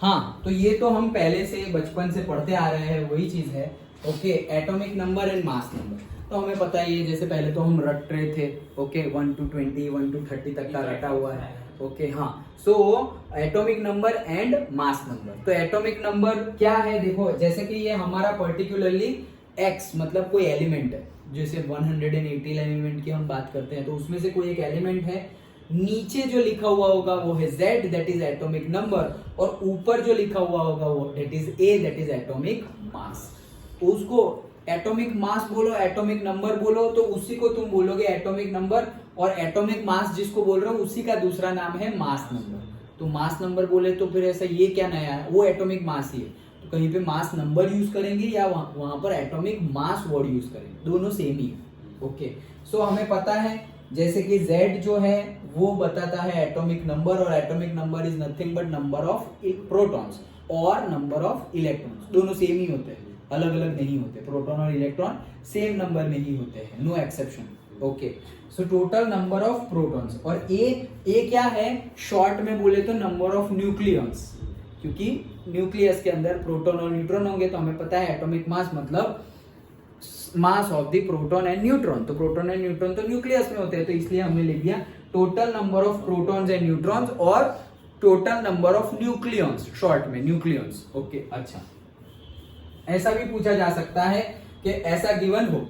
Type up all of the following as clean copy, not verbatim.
हाँ, तो ये तो हम पहले से बचपन से पढ़ते आ रहे हैं, वही चीज है। Okay, atomic number and mass number तो हमें पता ही है, जैसे पहले तो हम रट रहे थे। ओके, 1 to 20, 1 to 30 तक का रटा हुआ है। ओके, हाँ, so atomic number and mass number. तो एटॉमिक नंबर क्या है, देखो जैसे कि ये हमारा पर्टिकुलरली एक्स मतलब कोई एलिमेंट है, जैसे 180 एलिमेंट की हम बात करते हैं, तो उसमें से कोई एक एलिमेंट है, नीचे जो लिखा हुआ होगा वो है Z, that is atomic number, और ऊपर जो लिखा हुआ होगा वो that is A, that is atomic mass. उसको एटॉमिक मास बोलो, एटॉमिक नंबर बोलो, तो उसी को तुम बोलोगे एटॉमिक नंबर, और एटॉमिक मास जिसको बोल रहे हो उसी का दूसरा नाम है मास नंबर। तो मास नंबर बोले तो फिर ऐसा ये क्या नया है, वो एटॉमिक मास ही है, तो कहीं पे मास नंबर यूज करेंगे या वहां पर एटॉमिक मास वर्ड यूज करेंगे, दोनों सेम ही है। ओके, सो हमें पता है जैसे कि Z जो है वो बताता है एटॉमिक नंबर, और atomic number is nothing but number of protons और नंबर ऑफ इलेक्ट्रॉन्स, दोनों सेम ही होते हैं, अलग अलग नहीं होते। प्रोटॉन और इलेक्ट्रॉन सेम नंबर में ही होते हैं, no exception. Okay, so total number of protons, और ए क्या है, शॉर्ट में बोले तो नंबर ऑफ न्यूक्लियॉन्स, क्योंकि न्यूक्लियस के अंदर प्रोटॉन और न्यूट्रॉन होंगे, तो हमें पता है एटॉमिक मास मतलब mass of the proton and neutron, तो प्रोटॉन एंड न्यूट्रॉन तो न्यूक्लियस में होते हैं, तो इसलिए हमने लिख दिया total number of protons and neutrons और total number of nucleons, short में न्यूक्लियॉन्स। ओके, अच्छा, ऐसा भी पूछा जा सकता है कि ऐसा गिवन हो,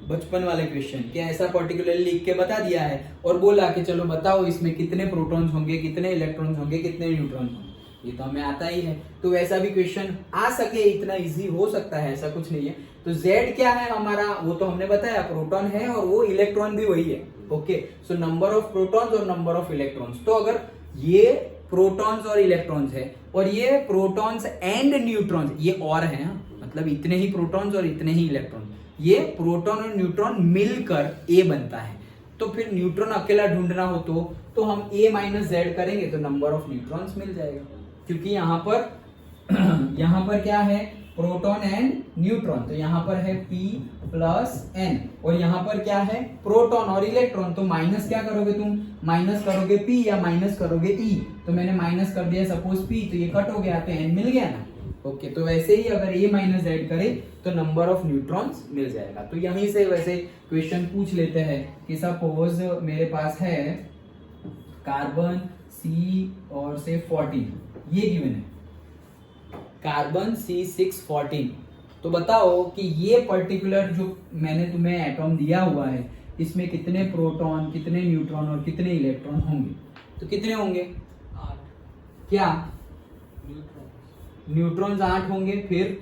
बचपन वाले क्वेश्चन कि ऐसा पर्टिकुलरली लिख के बता दिया है और बोला कि चलो बताओ इसमें कितने प्रोटॉन्स होंगे, कितने इलेक्ट्रॉन्स होंगे, कितने न्यूट्रॉन होंगे, ये तो हमें आता ही है। तो वैसा भी क्वेश्चन आ सके, इतना इजी हो सकता है, ऐसा कुछ नहीं है। तो Z क्या है हमारा, वो तो हमने बताया प्रोटॉन है, और वो इलेक्ट्रॉन भी वही है। Okay, so number of protons और नंबर ऑफ इलेक्ट्रॉन्स, तो अगर ये प्रोटॉन्स और इलेक्ट्रॉन्स है और ये प्रोटॉन्स एंड न्यूट्रॉन्स, ये और है, मतलब इतने ही प्रोटॉन्स और इतने ही इलेक्ट्रॉन, ये प्रोटॉन और न्यूट्रॉन मिलकर A बनता है। तो फिर न्यूट्रॉन अकेला ढूंढना हो तो हम A माइनस Z करेंगे तो नंबर ऑफ न्यूट्रॉन्स मिल जाएगा, क्योंकि यहाँ पर क्या है, प्रोटॉन एंड न्यूट्रॉन, तो यहाँ पर है P प्लस N, और यहाँ पर क्या है, प्रोटॉन और इलेक्ट्रॉन, तो माइनस क्या करोगे तुम, माइनस करोगे P या माइनस करोगे E, तो मैंने माइनस कर दिया सपोज P, तो ये कट हो गया, तो N मिल गया ना। ओके, तो वैसे ही अगर A माइनस Z करे तो नंबर ऑफ न्यूट्रॉन्स मिल जाएगा। तो यहीं से वैसे क्वेश्चन पूछ लेते हैं कि सपोज मेरे पास है कार्बन C और से 14, ये गिवन है कार्बन C614, तो बताओ कि ये पर्टिकुलर जो मैंने तुम्हें एटॉम दिया हुआ है इसमें कितने प्रोटॉन, कितने न्यूट्रॉन और कितने इलेक्ट्रॉन होंगे, तो कितने होंगे, 8। क्या न्यूट्रॉन्स 8 होंगे, फिर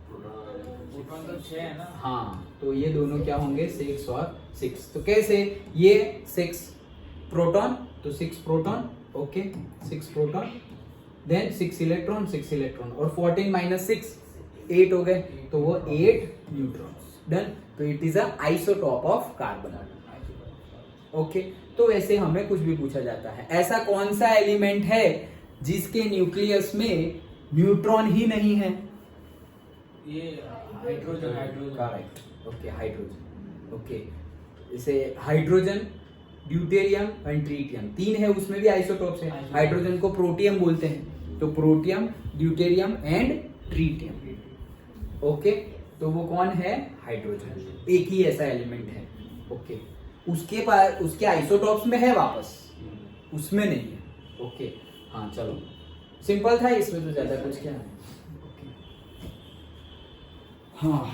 प्रोटॉन तो 6 है ना, हाँ, तो ये दोनों क्या होंगे, 6 और 6। तो कैसे, ये 6 प्रोटॉन, तो 6 proton, okay, 6 proton, then 6 electron, 6 electron, और 14 माइनस 6 8 हो गए, तो वो 8 न्यूट्रॉन्स, डन। तो it is a isotope of carbon. Okay, तो वैसे हमें कुछ भी पूछा जाता है। ऐसा कौन सा एलिमेंट है जिसके न्यूक्लियस में न्यूट्रॉन ही नहीं है, ये hydrogen, correct. Okay, hydrogen. Okay, जैसे हाइड्रोजन, ड्यूटेरियम एंड ट्रीटियम, 3 है, उसमें भी आइसोटॉप्स है। हाइड्रोजन को प्रोटियम बोलते हैं, तो protium, deuterium and tritium. Okay, तो वो कौन है, हाइड्रोजन, एक ही ऐसा एलिमेंट है। ओके, उसके पास उसके आइसोटॉप्स में है वापस, उसमें नहीं है। ओके, हाँ, चलो सिंपल था, इसमें तो ज्यादा कुछ क्या है। हाँ।